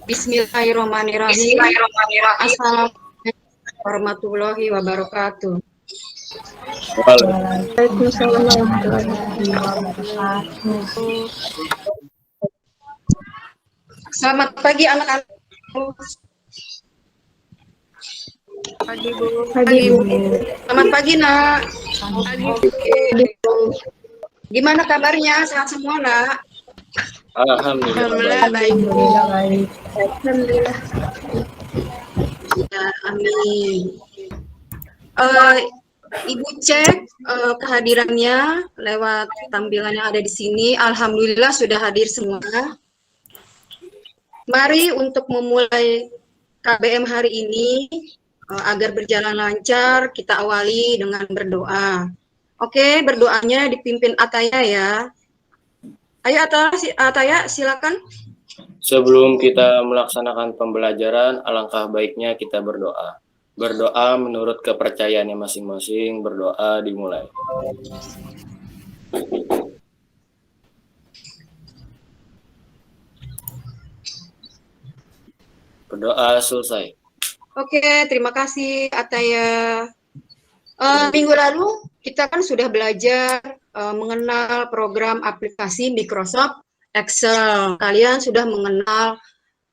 Bismillahirrahmanirrahim. Assalamualaikum warahmatullahi wabarakatuh. Waalaikumsalam warahmatullahi wabarakatuh. Selamat pagi anak-anak. Pagi Bu. Pagi Bu. Selamat pagi nak. Oke. Gimana kabarnya? Sehat semua nak? Alhamdulillah baik. Alhamdulillah baik. Alhamdulillah. Ya, amin. Ibu cek kehadirannya lewat tampilan yang ada di sini. Alhamdulillah sudah hadir semua. Mari untuk memulai KBM hari ini agar berjalan lancar, kita awali dengan berdoa. Oke, berdoanya dipimpin Ataya ya. Ayo Ataya, silakan. Sebelum kita melaksanakan pembelajaran, alangkah baiknya kita berdoa. Berdoa menurut kepercayaannya masing-masing, berdoa dimulai. Berdoa selesai. Oke, terima kasih Ataya. Minggu lalu kita kan sudah belajar mengenal program aplikasi Microsoft Excel. Kalian sudah mengenal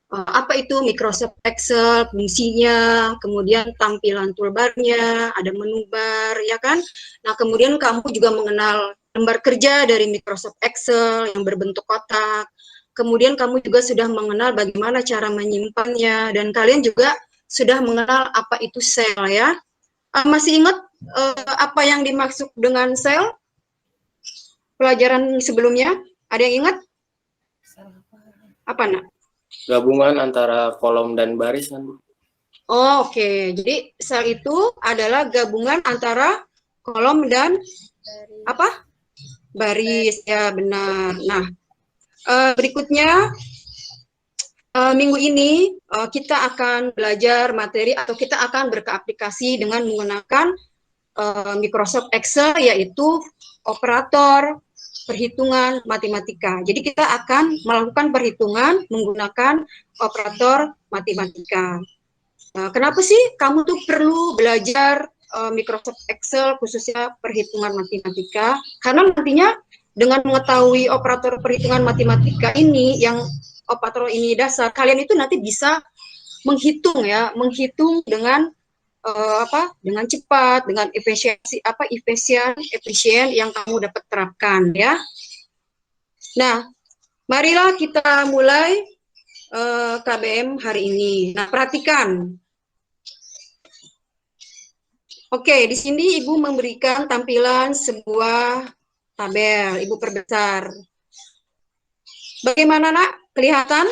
apa itu Microsoft Excel, fungsinya, kemudian tampilan toolbar-nya, ada menu bar, ya kan? Nah, kemudian kamu juga mengenal lembar kerja dari Microsoft Excel yang berbentuk kotak. Kemudian kamu juga sudah mengenal bagaimana cara menyimpannya, dan kalian juga sudah mengenal apa itu sel ya. Masih ingat apa yang dimaksud dengan sel? Pelajaran sebelumnya, ada yang ingat? Apa nak? Gabungan antara kolom dan baris kan, Bu? Oh, oke. Jadi sel itu adalah gabungan antara kolom dan apa? Baris, ya benar. Nah, berikutnya minggu ini kita akan belajar materi atau kita akan berkeaplikasi dengan menggunakan Microsoft Excel, yaitu operator perhitungan matematika. Jadi kita akan melakukan perhitungan menggunakan operator matematika. Kenapa sih kamu tuh perlu belajar Microsoft Excel khususnya perhitungan matematika? Karena nantinya dengan mengetahui operator perhitungan matematika ini, yang operator ini dasar, kalian itu nanti bisa menghitung ya, menghitung dengan dengan cepat, dengan efisien yang kamu dapat terapkan ya. Nah, marilah kita mulai KBM hari ini. Nah, perhatikan. Oke, di sini Ibu memberikan tampilan sebuah tabel. Ibu perbesar. Bagaimana nak? Kelihatan?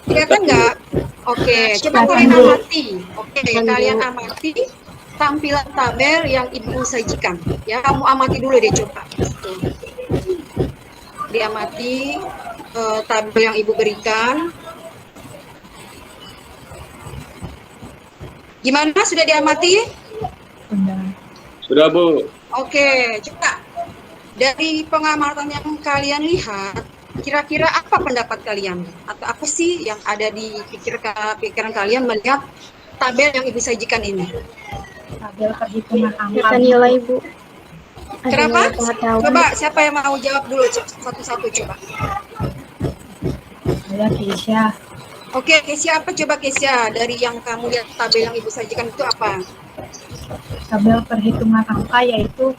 Kelihatan nggak? Oke, coba kalian amati. Oke, kalian amati tampilan tabel yang Ibu sajikan. Ya, kamu amati dulu deh coba. Diamati tabel yang Ibu berikan. Gimana? Sudah diamati? Sudah, Bu. Oke, coba dari pengamatan yang kalian lihat, kira-kira apa pendapat kalian? Atau apa sih yang ada di pikiran kalian melihat tabel yang Ibu sajikan ini? Tabel perhitungan angka. Data nilai Bu. Kenapa? Coba siapa yang mau jawab dulu satu-satu coba. Saya Keisha. Oke, Kesia, apa coba Kesia dari yang kamu lihat tabel yang Ibu sajikan itu apa? Tabel perhitungan angka yaitu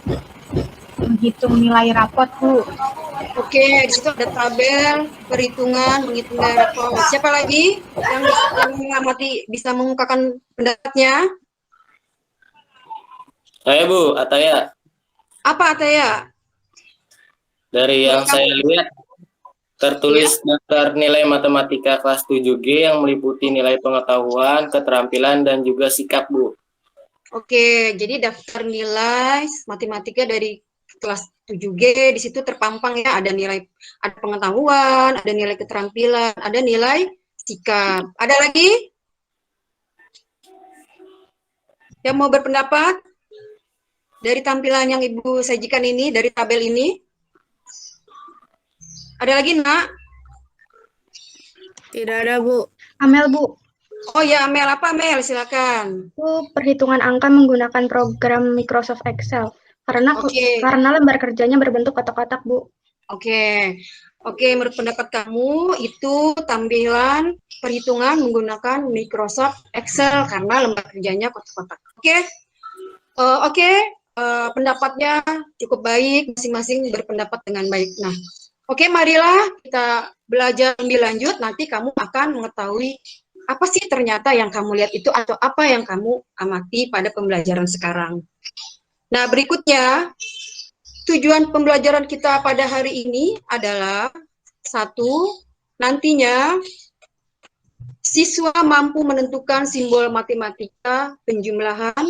menghitung nilai rapot, Bu. Oke, di situ ada tabel perhitungan menghitung nilai rapot. Siapa lagi yang mengamati bisa mengungkapkan pendapatnya? Saya, Bu, Ataya. Apa Ataya? Dari yang saya lihat, tertulis daftar nilai matematika kelas 7G yang meliputi nilai pengetahuan, keterampilan, dan juga sikap, Bu. Oke, jadi daftar nilai matematika dari kelas 7G, di situ terpampang ya, ada nilai, ada pengetahuan, ada nilai keterampilan, ada nilai sikap. Ada lagi yang mau berpendapat? dari tampilan yang Ibu sajikan ini, dari tabel ini? Ada lagi, Nak? Tidak ada, Bu. Amel, Bu. Oh ya, Mel, apa Mel? Silakan. Itu perhitungan angka menggunakan program Microsoft Excel. Oke. Karena lembar kerjanya berbentuk kotak-kotak, Bu. Oke, menurut pendapat kamu itu tampilan perhitungan menggunakan Microsoft Excel karena lembar kerjanya kotak-kotak. Oke, pendapatnya cukup baik, masing-masing berpendapat dengan baik. Nah, oke, marilah kita belajar lebih lanjut, nanti kamu akan mengetahui apa sih ternyata yang kamu lihat itu atau apa yang kamu amati pada pembelajaran sekarang. Nah, berikutnya, tujuan pembelajaran kita pada hari ini adalah satu, nantinya siswa mampu menentukan simbol matematika, penjumlahan,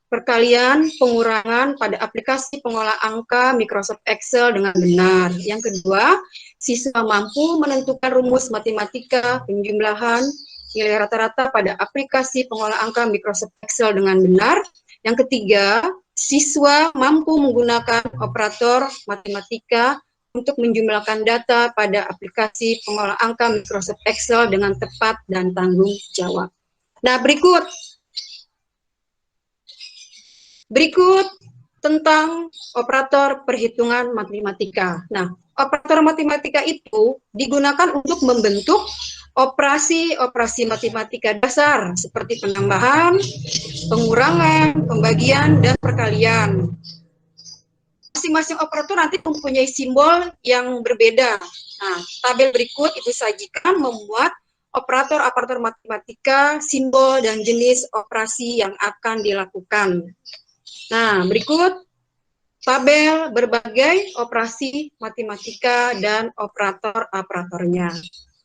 perkalian, pengurangan pada aplikasi pengolah angka Microsoft Excel dengan benar. Yang kedua, siswa mampu menentukan rumus matematika, penjumlahan, nilai rata-rata pada aplikasi pengolah angka Microsoft Excel dengan benar. Yang ketiga, siswa mampu menggunakan operator matematika untuk menjumlahkan data pada aplikasi pengolah angka Microsoft Excel dengan tepat dan tanggung jawab. Nah, berikut tentang operator perhitungan matematika. Nah, operator matematika itu digunakan untuk membentuk operasi-operasi matematika dasar seperti penambahan, pengurangan, pembagian, dan perkalian. Masing-masing operator nanti mempunyai simbol yang berbeda. Nah, tabel berikut Ibu sajikan membuat operator-operator matematika, simbol, dan jenis operasi yang akan dilakukan. Nah, berikut tabel berbagai operasi matematika dan operator-operatornya.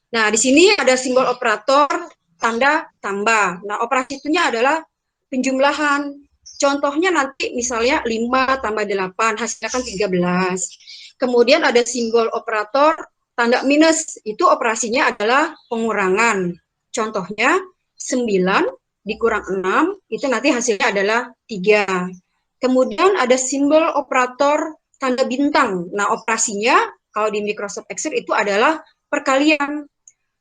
Nah, di sini ada simbol operator tanda tambah. Nah, operasi itunya adalah penjumlahan. Contohnya nanti misalnya 5 tambah 8, hasilnya kan 13. Kemudian ada simbol operator tanda minus, itu operasinya adalah pengurangan. Contohnya 9 dikurang 6, itu nanti hasilnya adalah 3. Kemudian ada simbol operator tanda bintang. Nah, operasinya kalau di Microsoft Excel itu adalah perkalian.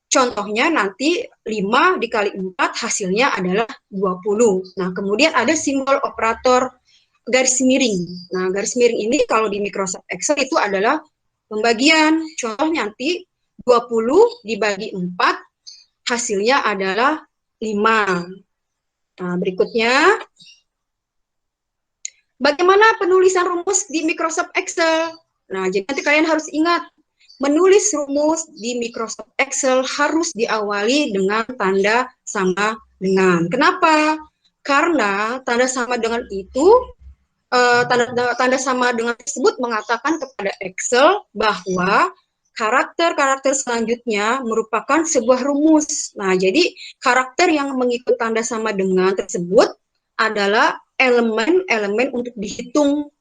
Contohnya nanti 5 dikali 4 hasilnya adalah 20. Nah, kemudian ada simbol operator garis miring. Nah, garis miring ini kalau di Microsoft Excel itu adalah pembagian. Contoh nanti 20 dibagi 4 hasilnya adalah 5. Nah, berikutnya, bagaimana penulisan rumus di Microsoft Excel? Nah, jadi nanti kalian harus ingat, menulis rumus di Microsoft Excel harus diawali dengan tanda sama dengan. Kenapa? Karena tanda sama dengan itu, tanda sama dengan tersebut mengatakan kepada Excel bahwa karakter-karakter selanjutnya merupakan sebuah rumus. Nah, jadi karakter yang mengikut tanda sama dengan tersebut adalah elemen-elemen untuk dihitung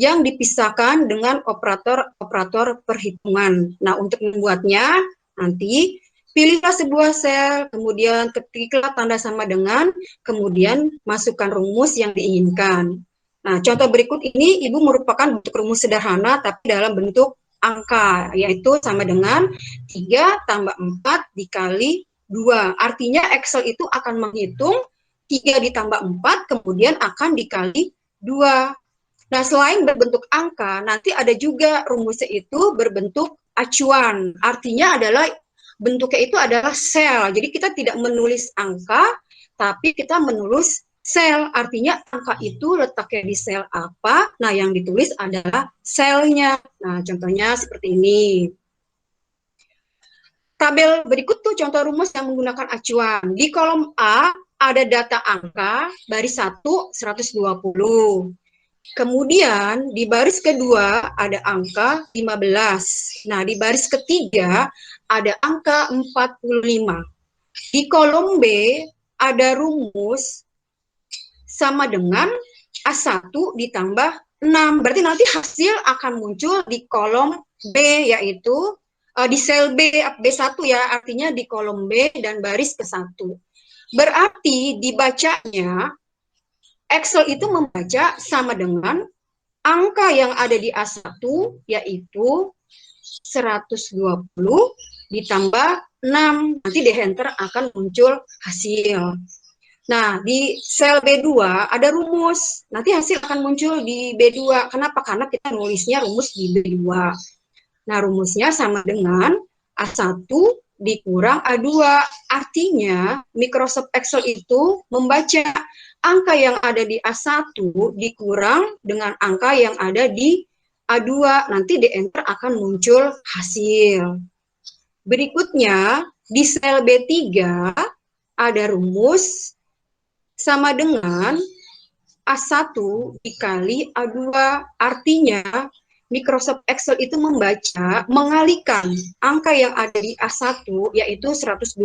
yang dipisahkan dengan operator-operator perhitungan. Nah, untuk membuatnya, nanti pilihlah sebuah sel, kemudian ketiklah tanda sama dengan, kemudian masukkan rumus yang diinginkan. Nah, contoh berikut ini, Ibu merupakan bentuk rumus sederhana, tapi dalam bentuk angka, yaitu sama dengan 3 tambah 4 dikali 2. Artinya Excel itu akan menghitung 3 ditambah 4, kemudian akan dikali 2. Nah, selain berbentuk angka, nanti ada juga rumusnya itu berbentuk acuan. Artinya adalah bentuknya itu adalah sel. Jadi kita tidak menulis angka, tapi kita menulis sel. Artinya angka itu letaknya di sel apa? Nah, yang ditulis adalah selnya. Nah, contohnya seperti ini. Tabel berikut tuh contoh rumus yang menggunakan acuan. Di kolom A ada data angka, baris 1, 120. Kemudian di baris kedua ada angka 15. Nah, di baris ketiga ada angka 45. Di kolom B ada rumus sama dengan A1 ditambah 6. Berarti nanti hasil akan muncul di kolom B, yaitu di sel B1 ya, artinya di kolom B dan baris ke-1. Berarti dibacanya Excel itu membaca sama dengan angka yang ada di A1 yaitu 120 ditambah 6. Nanti di enter akan muncul hasil. Nah, di sel B2 ada rumus. Nanti hasil akan muncul di B2. Kenapa? Karena kita nulisnya rumus di B2. Nah, rumusnya sama dengan A1 dikurang A2. Artinya, Microsoft Excel itu membaca angka yang ada di A1 dikurang dengan angka yang ada di A2. Nanti di enter akan muncul hasil. Berikutnya, di sel B3 ada rumus sama dengan A1 dikali A2. Artinya, Microsoft Excel itu membaca, mengalihkan angka yang ada di A1, yaitu 120,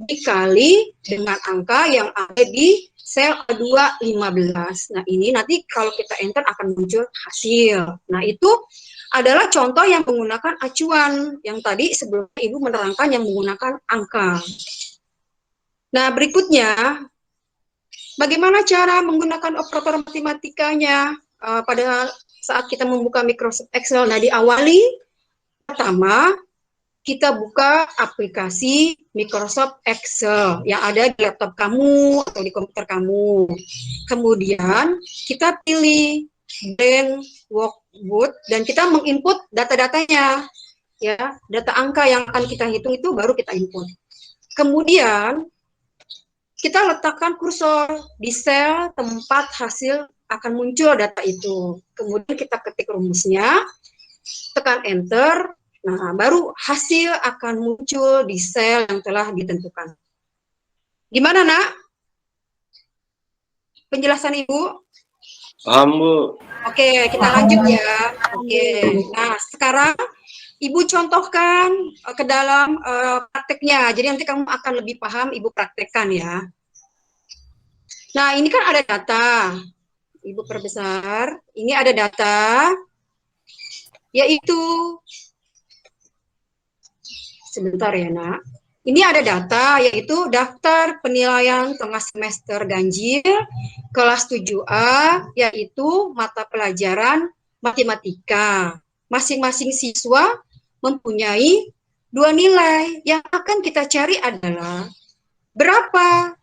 dikali dengan angka yang ada di sel A2 15. Nah, ini nanti kalau kita enter akan muncul hasil. Nah, itu adalah contoh yang menggunakan acuan. Yang tadi sebelumnya Ibu menerangkan yang menggunakan angka. Nah, berikutnya, bagaimana cara menggunakan operator matematikanya pada saat kita membuka Microsoft Excel? Nah, diawali pertama kita buka aplikasi Microsoft Excel yang ada di laptop kamu atau di komputer kamu. Kemudian kita pilih blank workbook dan kita menginput data-datanya, ya, data angka yang akan kita hitung itu baru kita input. Kemudian kita letakkan kursor di sel tempat hasil akan muncul data itu. Kemudian kita ketik rumusnya, tekan enter, nah baru hasil akan muncul di sel yang telah ditentukan. Gimana, Nak? Penjelasan Ibu? Paham, Bu. Oke, kita lanjut ya. Oke, nah sekarang Ibu contohkan ke dalam prakteknya. Jadi nanti kamu akan lebih paham, Ibu praktekkan ya. Nah, ini kan ada data. Ibu perbesar. Ini ada data, yaitu, sebentar ya, Nak. Ini ada data, yaitu daftar penilaian tengah semester ganjil kelas 7A, yaitu mata pelajaran matematika. Masing-masing siswa mempunyai 2 nilai. Yang akan kita cari adalah berapa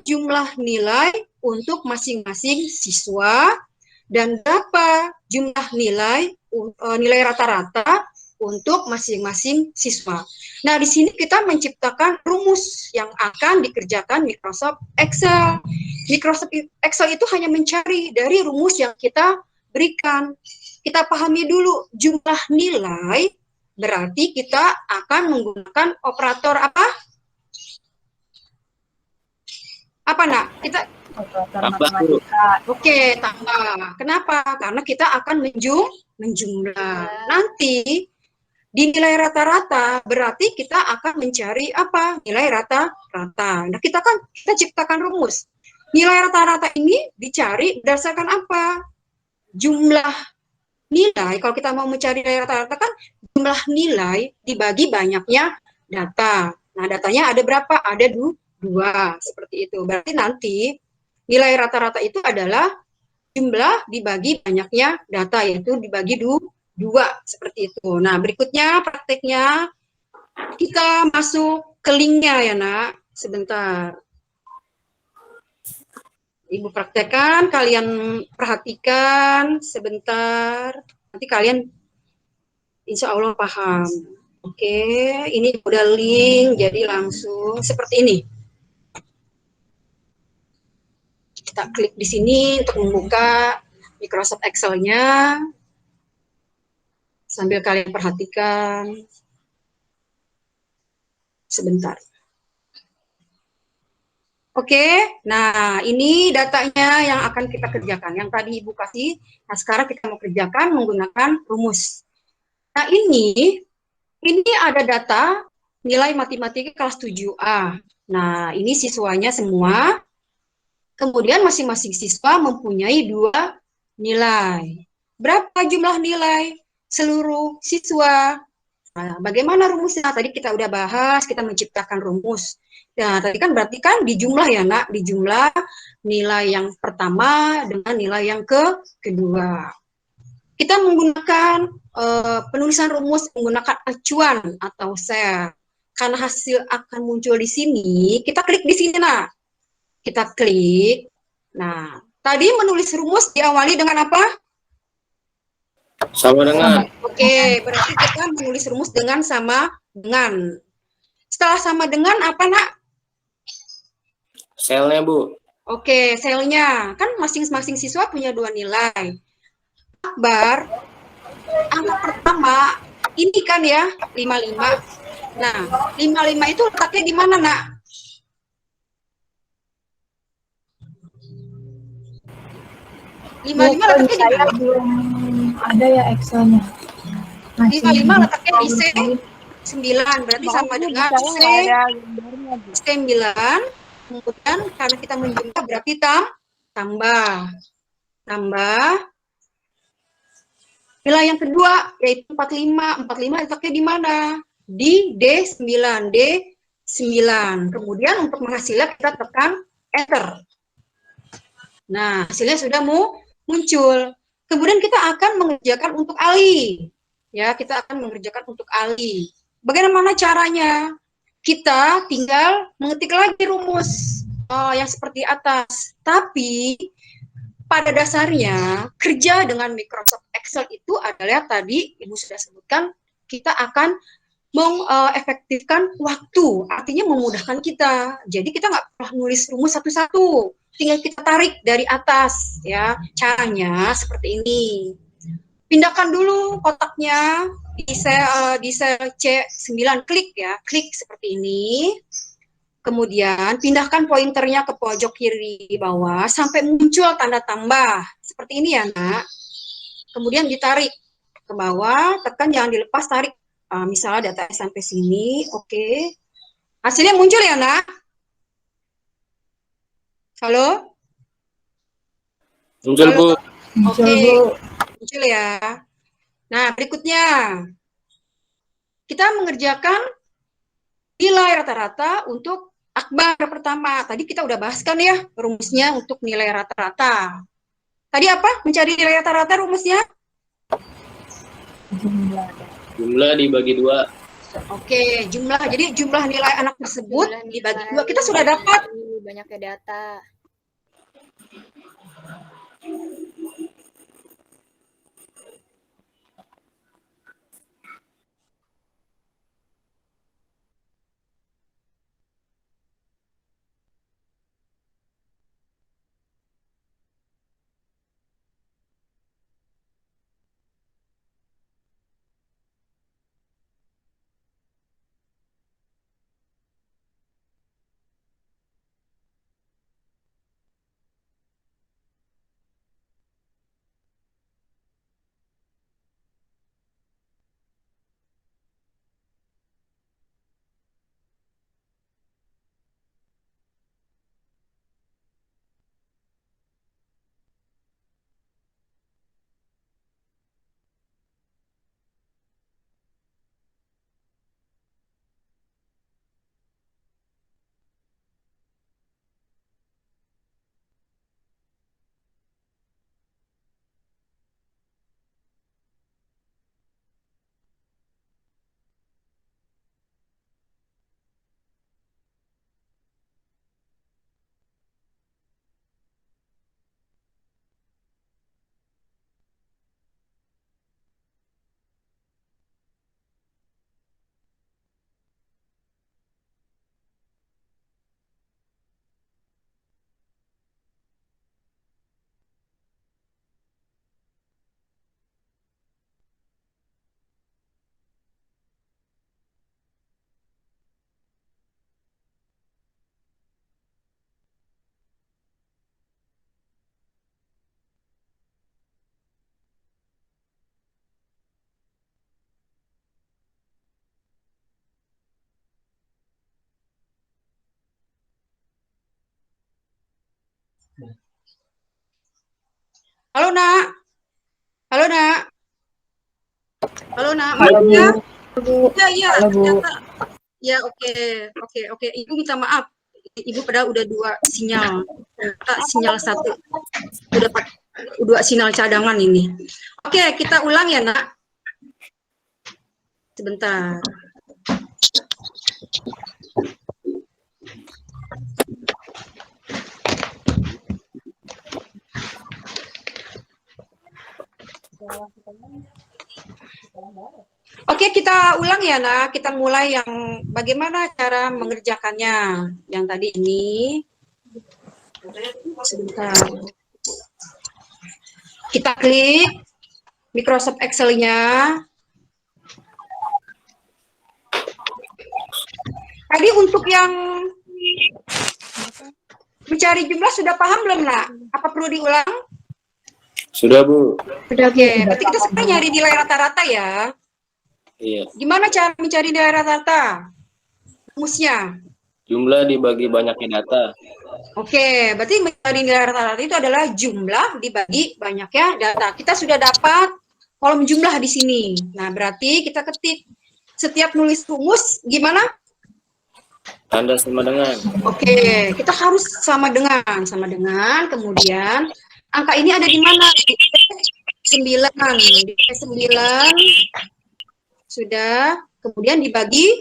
jumlah nilai untuk masing-masing siswa dan berapa jumlah nilai rata-rata untuk masing-masing siswa. Nah, di sini kita menciptakan rumus yang akan dikerjakan Microsoft Excel. Microsoft Excel itu hanya mencari dari rumus yang kita berikan. Kita pahami dulu jumlah nilai, berarti kita akan menggunakan operator apa? Apa, Nak? Kita Operator Tambah, Bu. matematika. Oke, tambah. Kenapa? Karena kita akan menjumlah. Nanti di nilai rata-rata berarti kita akan mencari apa? Nilai rata-rata. Nah, kita ciptakan rumus. Nilai rata-rata ini dicari berdasarkan apa? Jumlah nilai. Kalau kita mau mencari nilai rata-rata kan jumlah nilai dibagi banyaknya data. Nah, datanya ada berapa? Ada 2, seperti itu. Berarti nanti nilai rata-rata itu adalah jumlah dibagi banyaknya data, yaitu dibagi 2, seperti itu. Nah, berikutnya prakteknya kita masuk ke linknya ya, Nak. Sebentar. Ibu praktekkan, kalian perhatikan sebentar. Nanti kalian insya Allah paham. Oke, ini udah link, jadi langsung seperti ini. Kita klik di sini untuk membuka Microsoft Excel-nya. Sambil kalian perhatikan. Sebentar. Oke, nah ini datanya yang akan kita kerjakan. Yang tadi Ibu kasih, nah sekarang kita mau kerjakan menggunakan rumus. Nah ini ada data nilai matematika kelas 7A. Nah ini siswanya semua. Kemudian masing-masing siswa mempunyai 2 nilai. Berapa jumlah nilai seluruh siswa? Nah, bagaimana rumusnya? Tadi kita udah bahas, kita menciptakan rumus. Ya, tadi kan berarti kan dijumlah ya, Nak, dijumlah nilai yang pertama dengan nilai yang kedua. Kita menggunakan penulisan rumus menggunakan acuan atau share. Karena hasil akan muncul di sini, kita klik di sini, Nak. Kita klik. Nah, tadi menulis rumus diawali dengan apa? Sama dengan. Oke, berarti kita menulis rumus dengan sama dengan. Setelah sama dengan apa, Nak? Selnya, Bu. Oke, selnya. Kan masing-masing siswa punya dua nilai. Akbar, angka pertama, ini kan ya, 55. Nah, 55 itu letaknya di mana, Nak? Bu, 55 letaknya di saya mana? belum ada ya Excelnya. 55 letaknya di C9, berarti sama dengan C9. Kemudian karena kita menjumlah berarti tambah. Nilai yang kedua yaitu 45. 45 letaknya di mana? Di D9. Kemudian untuk menghasilnya kita tekan enter. Nah, hasilnya sudah muncul. Kemudian kita akan mengerjakan untuk Ali. Ya, kita akan mengerjakan untuk Ali. Bagaimana caranya? Kita tinggal mengetik lagi rumus yang seperti atas. Tapi pada dasarnya kerja dengan Microsoft Excel itu adalah tadi Ibu sudah sebutkan, kita akan mengefektifkan waktu, artinya memudahkan kita. Jadi kita nggak perlu nulis rumus satu-satu, tinggal kita tarik dari atas ya. Caranya seperti ini. Pindahkan dulu kotaknya di sel C9, klik ya, klik seperti ini. Kemudian pindahkan pointernya ke pojok kiri bawah sampai muncul tanda tambah. Seperti ini ya, Nak. Kemudian ditarik ke bawah, tekan jangan dilepas, tarik. Misalnya data sampai sini, oke. Hasilnya muncul ya, Nak? Halo? Muncul, Bu. Oke, muncul ya. Nah, berikutnya. Kita mengerjakan nilai rata-rata untuk Akbar pertama. Tadi kita udah bahas kan ya rumusnya untuk nilai rata-rata. Tadi apa? Mencari nilai rata-rata rumusnya? Jumlah dibagi 2. Oke, jumlah. Jadi jumlah nilai anak tersebut dibagi 2. Kita sudah dapat banyaknya data. Halo, Nak. Halo, Nak. Halo, Nak. Halo, Bu. Ya, iya. Halo, Bu. Ya, oke. Ibu minta maaf. Ibu padahal udah 2 sinyal. Ternyata sinyal 1 udah pakai 2 sinyal cadangan ini. Oke, kita ulang ya, Nak. Sebentar. Oke, kita ulang ya, Nak. Kita mulai yang bagaimana cara mengerjakannya. Yang tadi ini. Sebentar. Kita klik Microsoft Excel-nya. Tadi untuk yang mencari jumlah sudah paham belum, Nak? Apa perlu diulang? Sudah, Bu. Oke, berarti kita sekarang nyari nilai rata-rata ya. Iya. Gimana cara mencari nilai rata-rata? Rumusnya. Jumlah dibagi banyaknya data. Oke, berarti mencari nilai rata-rata itu adalah jumlah dibagi banyaknya data. Kita sudah dapat kolom jumlah di sini. Nah, berarti kita ketik setiap nulis rumus gimana? Tanda sama dengan. Oke, kita harus sama dengan, kemudian angka ini ada di mana? Di 9. Di 9 sudah, kemudian dibagi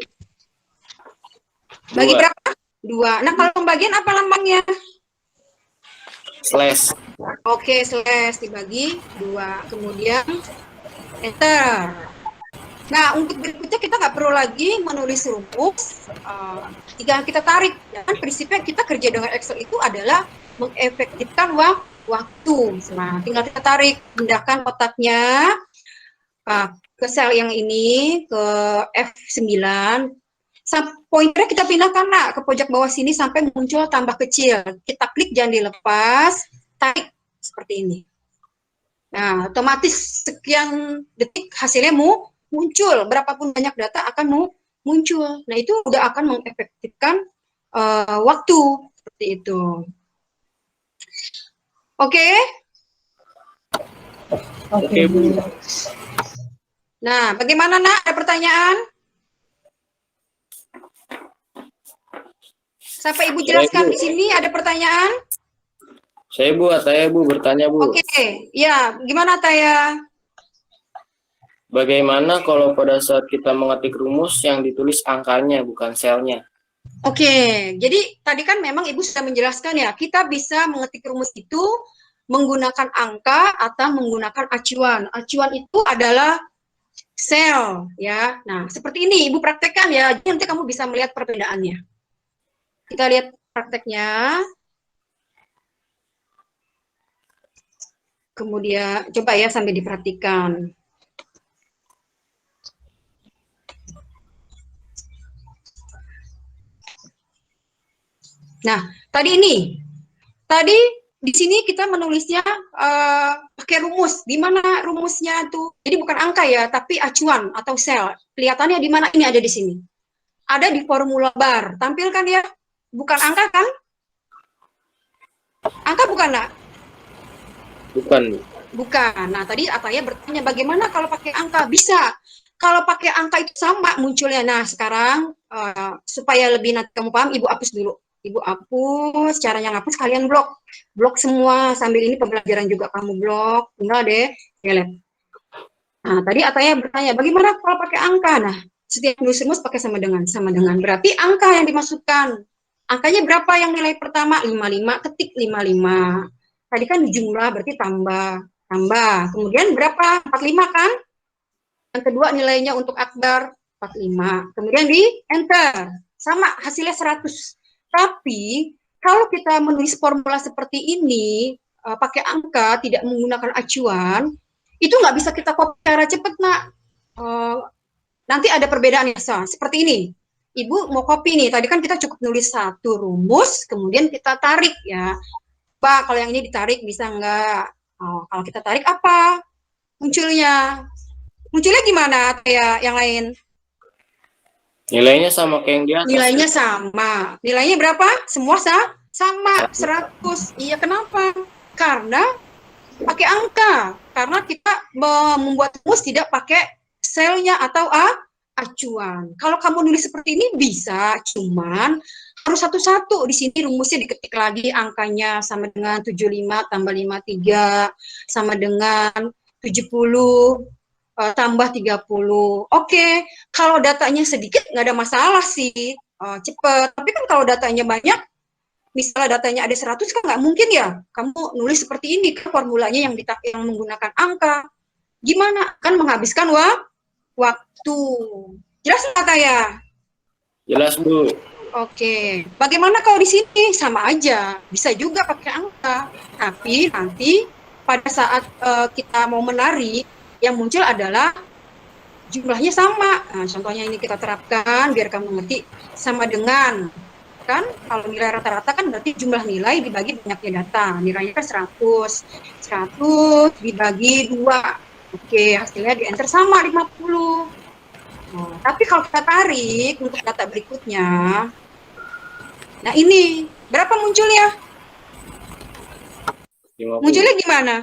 berapa? 2. Nah, kalau pembagian apa lambangnya? Slash. Oke, slash dibagi 2. Kemudian enter. Nah, untuk berikutnya kita nggak perlu lagi menulis rumus. Tinggal kita tarik. Ya kan prinsipnya kita kerja dengan Excel itu adalah mengefektifkan waktu. Nah, tinggal kita tarik, pindahkan kotaknya ke sel yang ini, ke F9. Pointernya kita pindahkan, Nak, ke pojok bawah sini sampai muncul tambah kecil. Kita klik, jangan dilepas, tarik seperti ini. Nah, otomatis sekian detik hasilnya muncul, berapapun banyak data akan muncul. Nah, itu udah akan mengefektifkan waktu seperti itu. Oke? Oke, Bu. Nah, bagaimana, Nak? Ada pertanyaan? Sampai Ibu jelaskan di sini ada pertanyaan? Saya Bu bertanya, Bu. Oke, ya, gimana Taya? Bagaimana kalau pada saat kita mengetik rumus yang ditulis angkanya bukan selnya? Oke, jadi tadi kan memang Ibu sudah menjelaskan ya, kita bisa mengetik rumus itu menggunakan angka atau menggunakan acuan. Acuan itu adalah sel, ya. Nah, seperti ini Ibu praktekkan ya, jadi nanti kamu bisa melihat perbedaannya. Kita lihat prakteknya. Kemudian coba ya sambil diperhatikan. Nah, tadi di sini kita menulisnya pakai rumus. Di mana rumusnya tuh? Jadi bukan angka ya, tapi acuan atau sel. Kelihatannya di mana? Ini ada di sini. Ada di formula bar. Tampilkan ya. Bukan angka kan? Angka bukan, Nak? Bukan. Bukan. Nah, tadi Ataya bertanya bagaimana kalau pakai angka? Bisa. Kalau pakai angka itu sama munculnya. Nah, sekarang supaya lebih nanti kamu paham, Ibu hapus dulu. Ibu hapus, caranya ngapus kalian blok semua, sambil ini pembelajaran juga kamu blok, tinggal deh, ya lihat. Nah, tadi Ataya bertanya, bagaimana kalau pakai angka? Nah, setiap nulis rumus pakai sama dengan, berarti angka yang dimasukkan. Angkanya berapa yang nilai pertama? 55, ketik 55. Tadi kan jumlah, berarti tambah, kemudian berapa? 45 kan? Yang kedua nilainya untuk akbar, 45, kemudian di enter, sama hasilnya 100. Tapi kalau kita menulis formula seperti ini pakai angka, tidak menggunakan acuan, itu nggak bisa kita copy secara cepat, Nak. Nanti ada perbedaan ya, seperti ini. Ibu mau copy nih, tadi kan kita cukup nulis satu rumus, kemudian kita tarik ya. Pak, kalau yang ini ditarik bisa nggak? Kalau kita tarik apa? Munculnya gimana ya yang lain? Nilainya sama kayak yang di atas. Nilainya sama. Nilainya berapa? Semua sama, 100. Iya, kenapa? Karena pakai angka. Karena kita membuat rumus tidak pakai selnya atau acuan. Kalau kamu nulis seperti ini bisa, cuman harus satu-satu. Di sini rumusnya diketik lagi, angkanya sama dengan 75 tambah 53 sama dengan 70 tambah 30. Oke, kalau datanya sedikit nggak ada masalah sih, cepet. Tapi kan kalau datanya banyak, misalnya datanya ada 100 kan nggak mungkin ya kamu nulis seperti ini, kan formulanya yang menggunakan angka. Gimana? Kan menghabiskan waktu. Jelas nggak ya? Jelas, Bu. Oke, bagaimana kalau di sini sama aja, bisa juga pakai angka, tapi nanti pada saat kita mau menarik, yang muncul adalah jumlahnya sama. Nah, contohnya ini kita terapkan biar kamu ngerti, sama dengan, kan kalau nilai rata-rata kan berarti jumlah nilai dibagi banyaknya data, nilainya kan 100 dibagi 2. Oke, hasilnya di enter sama 50. Nah, tapi kalau kita tarik untuk data berikutnya, nah ini berapa munculnya? 50. Munculnya gimana?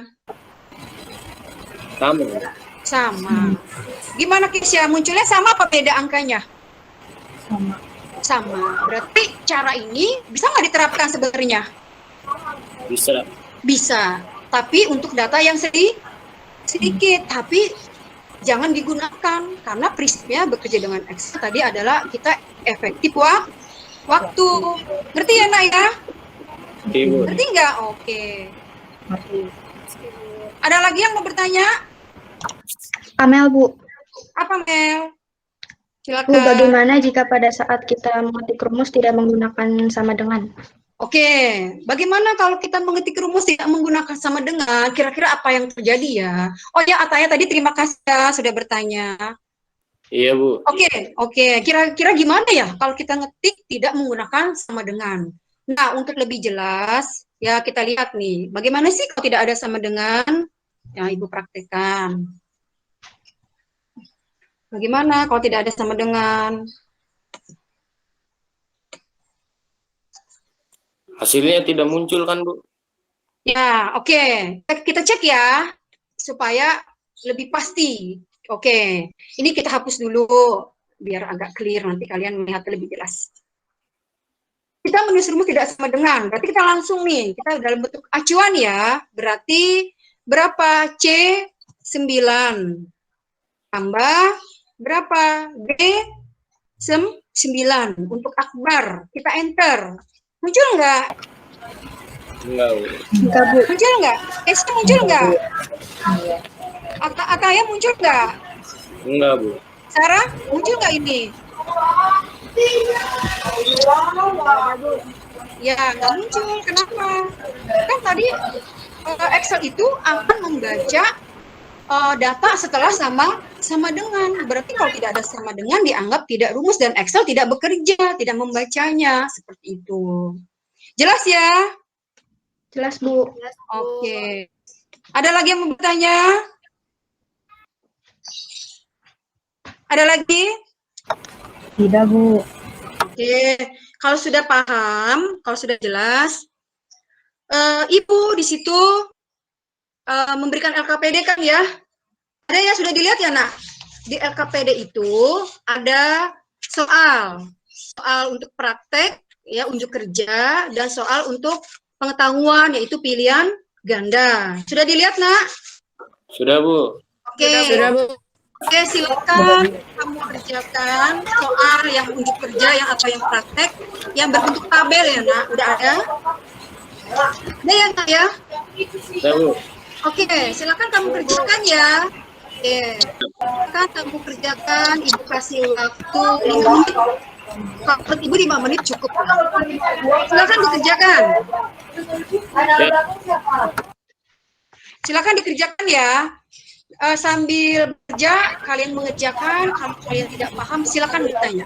Sama. Sama. Gimana Kisya? Munculnya sama apa beda angkanya? Sama. Sama. Berarti cara ini bisa nggak diterapkan sebenarnya? Bisa. Bisa. Tapi untuk data yang sedikit. Tapi jangan digunakan karena prinsipnya bekerja dengan Excel tadi adalah kita efektif waktu. Ngerti ya Nak ya? Ibu. Ngerti nggak? Oke. Ada lagi yang mau bertanya? Amel, Bu. Apa Mel? Bu, Silakan. bagaimana jika pada saat kita mengetik rumus tidak menggunakan sama dengan? Oke, bagaimana kalau kita mengetik rumus tidak menggunakan sama dengan? Kira-kira apa yang terjadi ya? Oh ya, Ataya tadi terima kasih ya sudah bertanya. Iya, Bu. Oke. Kira-kira gimana ya kalau kita ngetik tidak menggunakan sama dengan? Nah, untuk lebih jelas, ya kita lihat nih, bagaimana sih kalau tidak ada sama dengan? Ya, Ibu praktekkan. Bagaimana kalau tidak ada sama dengan? Hasilnya tidak muncul kan, Bu? Ya, oke. Kita cek ya, supaya lebih pasti. Oke, ini kita hapus dulu, biar agak clear, nanti kalian melihat lebih jelas. Kita menulis rumus tidak sama dengan, berarti kita langsung nih, kita dalam bentuk acuan ya, berarti berapa? C 9 tambah berapa? B 9 untuk akbar, kita enter. Muncul nggak? Enggak, Bu. Enggak, Bu. Muncul nggak? Esnya muncul nggak? Ataya muncul nggak? Enggak, Bu. Sarah, muncul nggak ini? Ya, nggak muncul. Kenapa? Kan tadi Excel itu akan membaca data setelah sama dengan. Berarti kalau tidak ada sama dengan dianggap tidak rumus dan Excel tidak bekerja, tidak membacanya. Seperti itu. Jelas ya? Jelas, Bu. Oke. Ada lagi yang mau bertanya? Ada lagi? Tidak, Bu. Oke. Kalau sudah paham, kalau sudah jelas, Ibu di situ memberikan LKPD kan ya? Ada ya, sudah dilihat ya Nak? Di LKPD itu ada soal untuk praktek, ya unjuk kerja, dan soal untuk pengetahuan, yaitu pilihan ganda. Sudah dilihat Nak? Sudah, Bu. Oke. Sudah, Bu. Oke, silakan kamu kerjakan soal yang unjuk kerja, yang apa yang praktek, yang berbentuk tabel ya Nak? Udah ada? Ada ya Nak ya? Sudah, Bu. Oke, silakan kamu kerjakan ya. Oke, silakan kamu kerjakan. Ibu kasih waktu 5 menit. Kalau Ibu 5 menit cukup. Silakan dikerjakan. Silakan dikerjakan ya. Sambil kerja, kalian mengerjakan. Kalau kalian tidak paham, silakan bertanya.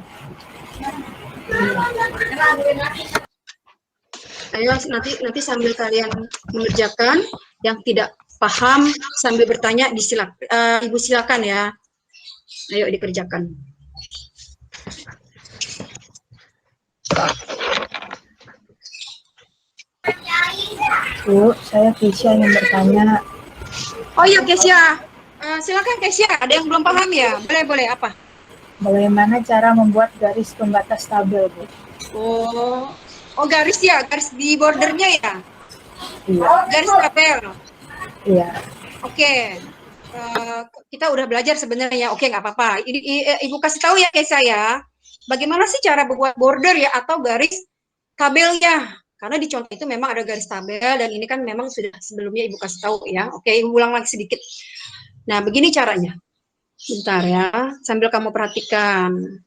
Ayo nanti sambil kalian mengerjakan, yang tidak paham sambil bertanya Ibu silakan ya. Ayo dikerjakan. Bu, saya Keisha ingin bertanya. Oh iya Kesia, silakan Kesia. Ada yang belum paham ya? Boleh apa? Bagaimana cara membuat garis pembatas tabel, Bu? Oh, oh garis ya, garis di bordernya ya, Iya. garis tabel. Iya. Oke, kita udah belajar sebenarnya. Oke, nggak apa-apa. Ibu kasih tahu ya ke saya, bagaimana sih cara membuat border ya atau garis tabelnya? Karena di contoh itu memang ada garis tabel dan ini kan memang sudah sebelumnya ibu kasih tahu ya. Oke, ibu ulang lagi sedikit. Nah, begini caranya. Bentar ya, sambil kamu perhatikan.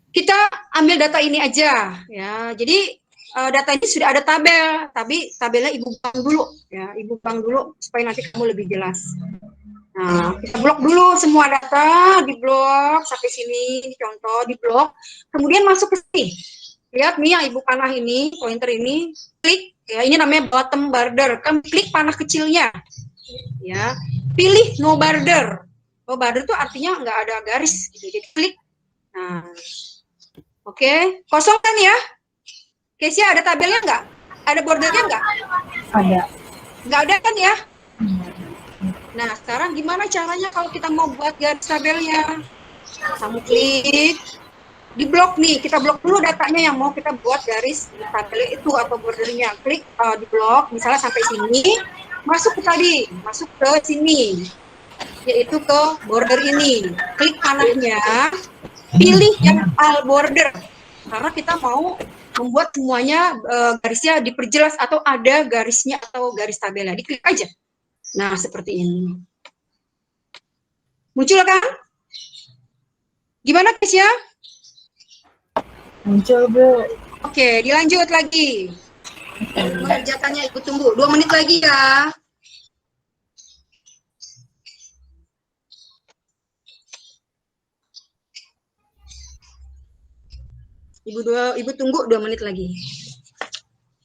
Kita ambil data ini aja ya. Jadi data ini sudah ada tabel, tapi tabelnya ibu buang dulu ya, ibu buang dulu supaya nanti kamu lebih jelas. Nah, kita blok dulu semua data, di blok sampai sini contoh di blok. Kemudian masuk ke sini. Lihat nih yang ibu panah ini, pointer ini, klik ya, ini namanya bottom border. Kamu klik panah kecilnya. Ya. Pilih no border. No border itu artinya nggak ada garis gitu. Jadi klik. Nah, oke, kosong kan ya? Kesia ada tabelnya nggak? Ada bordernya nggak? Ada. Nggak ada kan ya? Nah, sekarang gimana caranya kalau kita mau buat garis tabelnya? Kamu klik, di blok nih, kita blok dulu datanya yang mau kita buat garis tabel itu atau bordernya. Klik di blok, misalnya sampai sini, masuk ke tadi, masuk ke sini, yaitu ke border ini. Klik panahnya, pilih yang all border, karena kita mau membuat semuanya garisnya diperjelas atau ada garisnya atau garis tabelnya. Diklik aja. Nah, seperti ini. Muncul kan? Gimana, Kesia? Muncul, Bu. Oke, dilanjut lagi. Mengerjakannya Ibu tunggu 2 menit lagi ya. Ibu tunggu 2 menit lagi.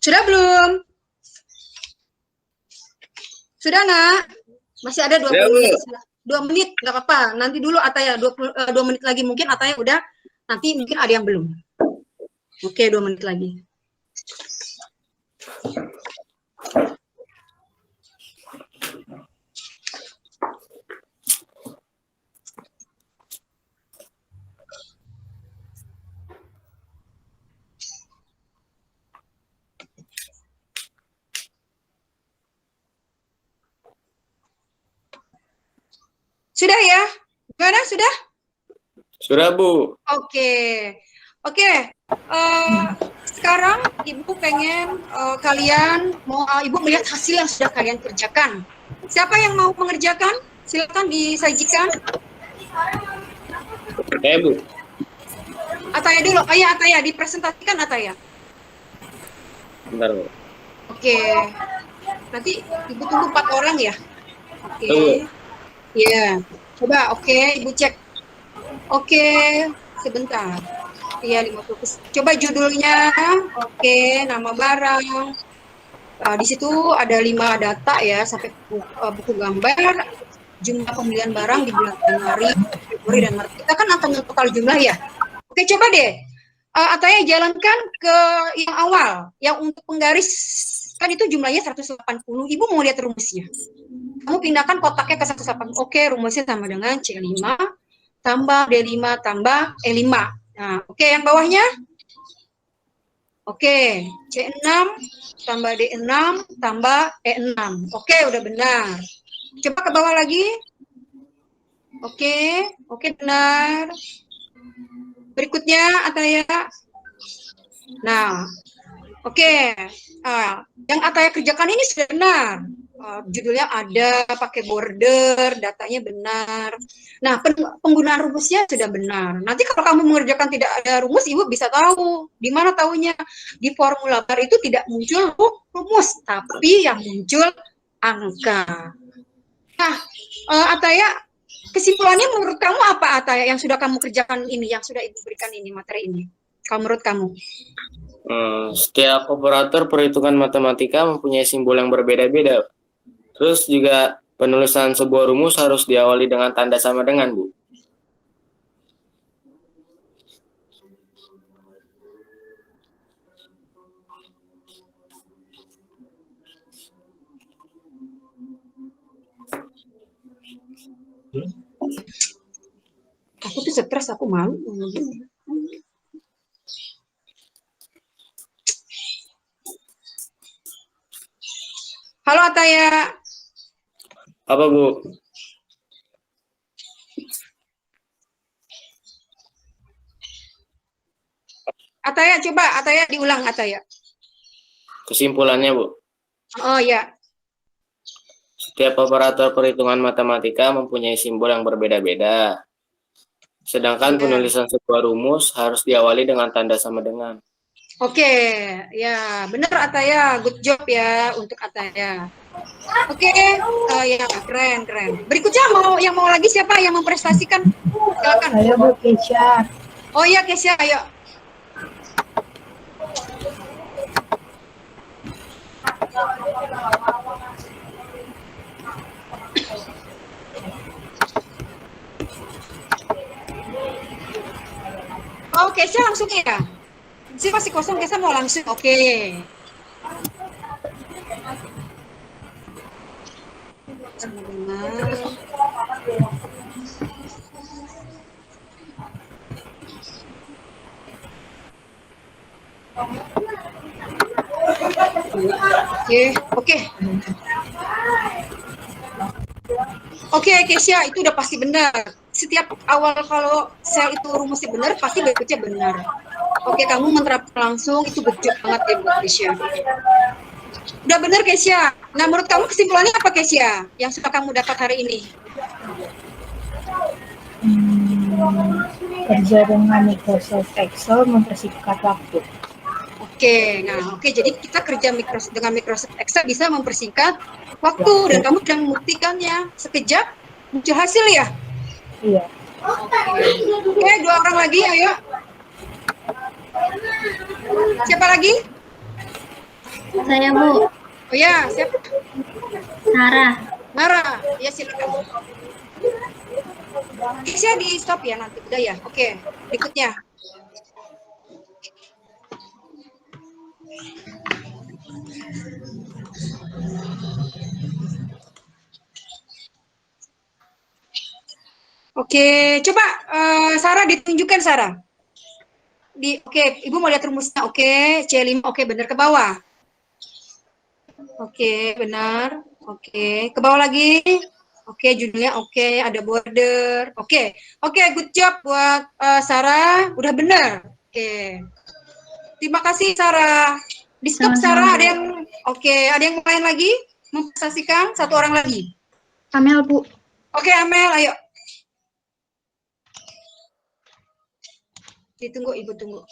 Sudah belum? Sudah nggak? Masih ada 20 menit. 2 menit, nggak apa-apa. Nanti dulu Ataya 2 menit lagi mungkin Ataya udah. Nanti mungkin ada yang belum. Oke, 2 menit lagi. Sudah ya? Gimana? Sudah? Sudah, Bu. Oke. Oke. Sekarang Ibu pengen kalian mau Ibu melihat hasil yang sudah kalian kerjakan. Siapa yang mau mengerjakan? Silakan disajikan. Oke, Bu. Ataya dulu. Ayo Ataya, dipresentasikan Ataya. Bentar, Bu. Oke. Nanti Ibu tunggu 4 orang ya. Oke. Tunggu. Iya. Coba oke, Ibu cek. Oke, sebentar. Iya, 50. Coba judulnya. Oke, nama barang. Di situ ada 5 data ya, sampai buku gambar, jumlah pembelian barang di bulan Januari, Februari, dan Maret. Kita kan akan total jumlah ya. Oke, coba deh. Ataya jalankan ke yang awal, yang untuk penggaris, kan itu jumlahnya 180. Ibu mau lihat rumusnya. Kamu pindahkan kotaknya ke 180. Oke, rumusnya sama dengan C5 tambah D5 tambah E5. Nah, oke, yang bawahnya? Oke, C6 tambah D6 tambah E6. Oke, udah benar. Coba ke bawah lagi. Oke, benar. Berikutnya, Ataya. Nah, oke. Yang Ataya kerjakan ini sudah benar. Judulnya ada, pakai border, datanya benar. Nah, penggunaan rumusnya sudah benar. Nanti kalau kamu mengerjakan tidak ada rumus, Ibu bisa tahu. Di mana tahunya? Di formula bar itu tidak muncul rumus, tapi yang muncul angka. Nah, Ataya, kesimpulannya menurut kamu apa, Ataya, yang sudah kamu kerjakan ini, yang sudah Ibu berikan ini, materi ini? Kalau menurut kamu? Setiap operator perhitungan matematika mempunyai simbol yang berbeda-beda. Terus juga penulisan sebuah rumus harus diawali dengan tanda sama dengan, Bu. Aku tuh stres, aku malu. Halo Ataya. Apa, Bu? Ataya, coba Ataya diulang Ataya. Kesimpulannya, Bu. Oh ya. Setiap operator perhitungan matematika mempunyai simbol yang berbeda-beda. Sedangkan Ya. penulisan sebuah rumus harus diawali dengan tanda sama dengan. Oke, ya benar Ataya, good job ya untuk Ataya. Oke, ya keren. Berikutnya yang mau lagi siapa yang memprestasikan? Silakan. Saya Bu Keisha. Oh iya Kesia, ayo. Oh Kesia langsung ya. Sih masih kosong, Kesia mau langsung. Oke. Sama dengan Oke. Oke, Kesia, itu udah pasti benar. Setiap awal kalau sel itu rumusnya benar, pasti berikutnya benar. Oke, kamu menerapkan langsung, itu betul banget ya buat Kesia. Udah benar, Kesia. Nah, menurut kamu kesimpulannya apa, Kesia? Yang sudah kamu dapat hari ini? Kerja dengan Microsoft Excel mempersingkat waktu. Oke, jadi kita kerja dengan Microsoft Excel bisa mempersingkat waktu dan kamu sudah membuktikannya. Sekejap muncul hasil ya? Iya. Oke, 2 orang lagi, ayo. Siapa lagi? Saya Bu. Oh ya, siapa? Sarah. Nara, ya silakan. Bisa di stop ya nanti, udah ya. Oke, berikutnya. Oke, coba Sarah ditunjukkan Sarah. Oke, Ibu mau lihat rumusnya. Oke, C5, oke benar ke bawah. Oke, benar. Oke, ke bawah lagi. Oke, judulnya oke, ada border. Oke, good job buat Sarah. Udah benar. Oke. Terima kasih Sarah. Di stop Sarah, ada yang lain lagi? Mempresentasikan satu orang lagi. Amel, Bu. Oke, Amel, ayo. Ditunggu, Ibu tunggu.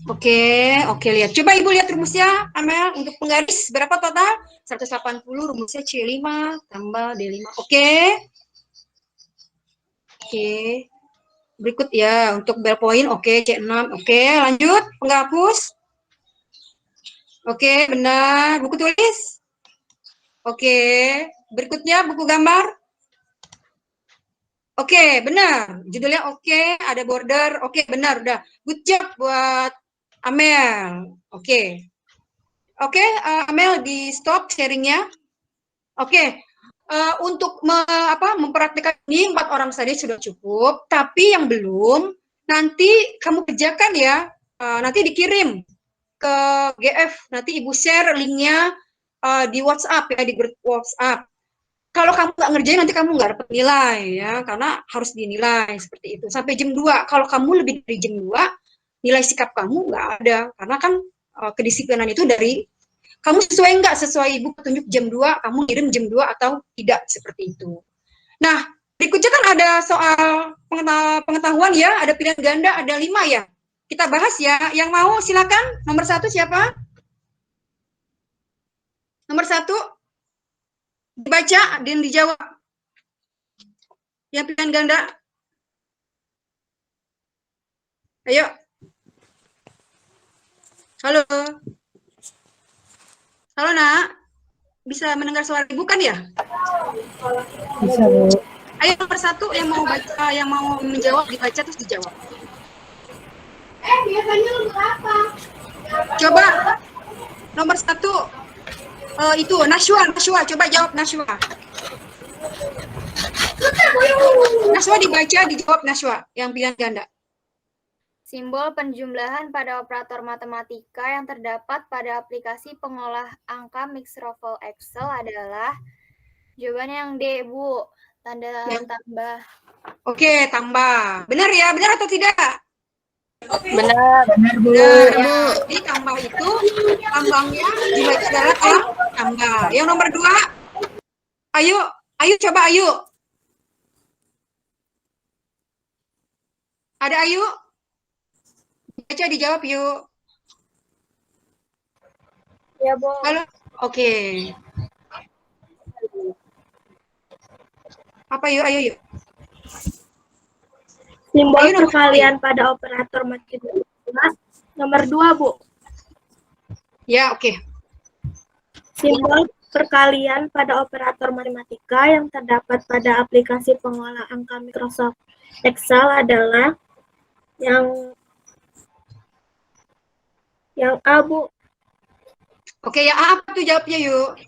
Oke, lihat. Coba Ibu lihat rumusnya, Amel, untuk penggaris berapa total? 180, rumusnya C5 tambah D5. Oke. Berikut ya, untuk ballpoint, oke, C6. Oke, lanjut, penghapus. Oke, benar. Buku tulis. Oke, berikutnya buku gambar. Oke, benar. Judulnya oke, ada border. Oke, benar, udah. Good job buat Amel. Oke, Amel di stop sharingnya. Oke, untuk mempraktikkan ini 4 orang saja sudah cukup. Tapi yang belum, nanti kamu kerjakan ya. Nanti dikirim ke GF. Nanti Ibu share linknya di WhatsApp ya, di grup WhatsApp. Kalau kamu nggak ngerjain, nanti kamu nggak dapat nilai ya, karena harus dinilai seperti itu. Sampai jam 2. Kalau kamu lebih dari jam 2, nilai sikap kamu nggak ada. Karena kan kedisiplinan itu dari kamu sesuai nggak sesuai Ibu petunjuk jam 2, kamu kirim jam 2 atau tidak, seperti itu. Nah, berikutnya kan ada soal pengetahuan ya, ada pilihan ganda, ada 5 ya. Kita bahas ya. Yang mau silakan. Nomor 1 siapa? Nomor 1 dibaca dan dijawab. Yang pilihan ganda. Ayo. Halo. Halo, Nak. Bisa mendengar suara Ibu kan ya? Bisa, Bu. Ayo nomor 1 yang mau baca, yang mau menjawab dibaca terus dijawab. Biasanya lu berapa? Coba. nomor 1 itu Nashwa, coba jawab Nashwa. Nashwa dibaca, dijawab Nashwa, yang pilihan ganda. Simbol penjumlahan pada operator matematika yang terdapat pada aplikasi pengolah angka Microsoft Excel adalah jawabannya yang D, Bu. Tanda tambah. Oke, tambah. Benar ya? Benar atau tidak? Benar, Bu. Benar ya. Jadi tambah itu lambangnya jumlah itu adalah tambah. Yang nomor 2, ayo coba ayo. Ada ayo? Baca, dijawab yuk. Ya, Bu. Halo. Oke. Apa yuk? Ayo yuk. Simbol Ayo, nomor perkalian pada operator matematika nomor 2, Bu. Ya, oke. Simbol perkalian pada operator matematika yang terdapat pada aplikasi pengolah angka Microsoft Excel adalah yang A, Bu. Oke, ya apa tuh jawabnya yuk?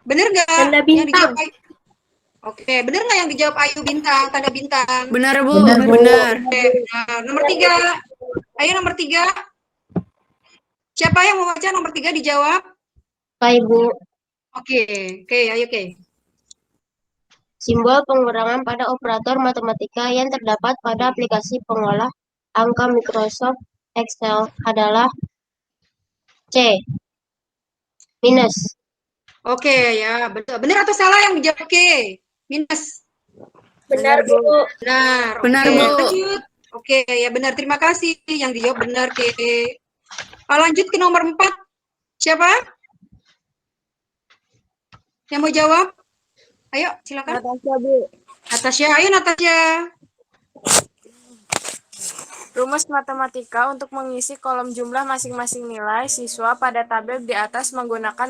Bener nggak? Tanda Yang bintang. dijawab Ayu? Oke, bener nggak yang dijawab Ayu bintang, tanda bintang? Benar, Bu. Benar. Oke, nah, nomor 3. Ayo nomor 3. Siapa yang mau baca nomor 3 dijawab? Baik, Bu. Oke, ayo oke. Simbol pengurangan pada operator matematika yang terdapat pada aplikasi pengolah angka Microsoft Excel adalah C. Minus. Oke, ya betul. Benar atau salah yang dijawab? Oke, minus. Benar, Bu. Benar. Benar, Oke, Bu. lanjut. Oke, ya benar. Terima kasih yang dijawab benar. Oke. Lanjut ke nomor 4. Siapa? Yang mau jawab? Ayo, silakan. Natasha, Bu. Natasha, ayo Natasha. Rumus matematika untuk mengisi kolom jumlah masing-masing nilai siswa pada tabel di atas menggunakan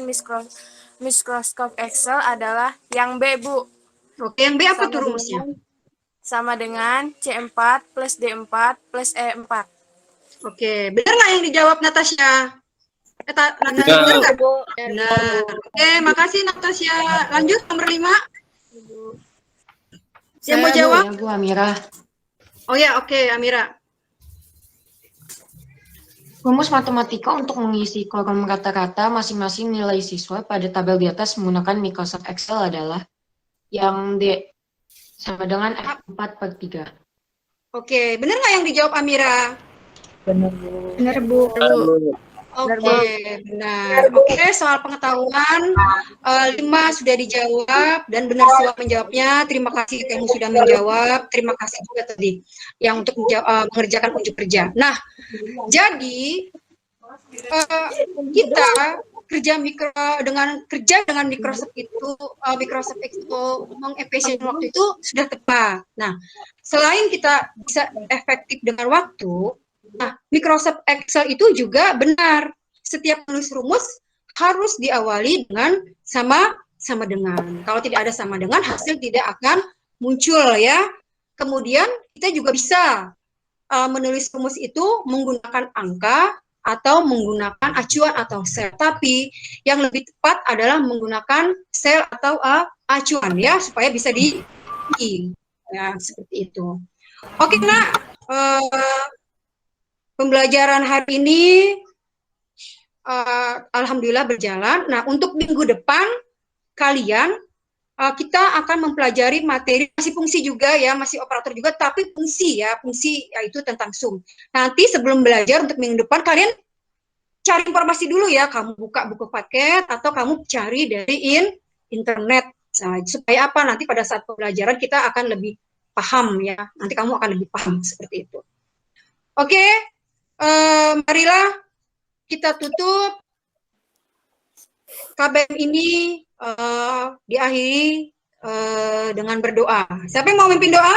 Microsoft Excel adalah yang B, Bu. Oke, yang B apa tuh rumusnya? Sama dengan C4 plus D4 plus E4. Oke, benar nggak yang dijawab Natasha? Natasha Benar. benar nggak? Benar. Oke, makasih Natasha. Lanjut nomor 5. Yang mau jawab? Ya, Bu Amira. Oh ya, oke, Amira. Rumus matematika untuk mengisi kolom kata-kata masing-masing nilai siswa pada tabel di atas menggunakan Microsoft Excel adalah yang D, sama dengan F4/3. Oke, benar nggak yang dijawab Amira? Benar, Bu. Benar, Bu. Oke, benar. Oke, soal pengetahuan 5 sudah dijawab dan benar semua menjawabnya. Terima kasih kamu sudah menjawab. Terima kasih juga tadi yang untuk mengerjakan unjuk kerja. Nah, jadi kita kerja dengan Microsoft itu Microsoft Excel mengefisien waktu itu sudah tepat. Nah, selain kita bisa efektif dengan waktu, nah, Microsoft Excel itu juga benar. Setiap menulis rumus harus diawali dengan sama dengan. Kalau tidak ada sama dengan, hasil tidak akan muncul ya. Kemudian kita juga bisa menulis rumus itu menggunakan angka atau menggunakan acuan atau sel. Tapi yang lebih tepat adalah menggunakan sel atau acuan ya, supaya bisa ya, seperti itu. Oke, nah, pembelajaran hari ini alhamdulillah berjalan. Nah, untuk minggu depan kalian kita akan mempelajari materi masih fungsi juga ya, masih operator juga, tapi fungsi yaitu tentang sum. Nanti sebelum belajar untuk minggu depan kalian cari informasi dulu ya, kamu buka buku paket atau kamu cari dari internet. Nah, supaya apa? Nanti pada saat pembelajaran kita akan lebih paham ya. Nanti kamu akan lebih paham seperti itu. Oke, marilah kita tutup KBM ini diakhiri dengan berdoa. Siapa yang mau memimpin doa?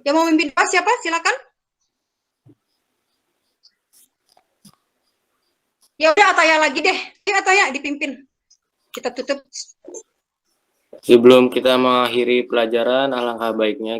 Yang mau memimpin doa siapa? Silakan. Ya udah, Ataya lagi deh. Ya Ataya dipimpin. Kita tutup. Sebelum kita mengakhiri pelajaran, alangkah baiknya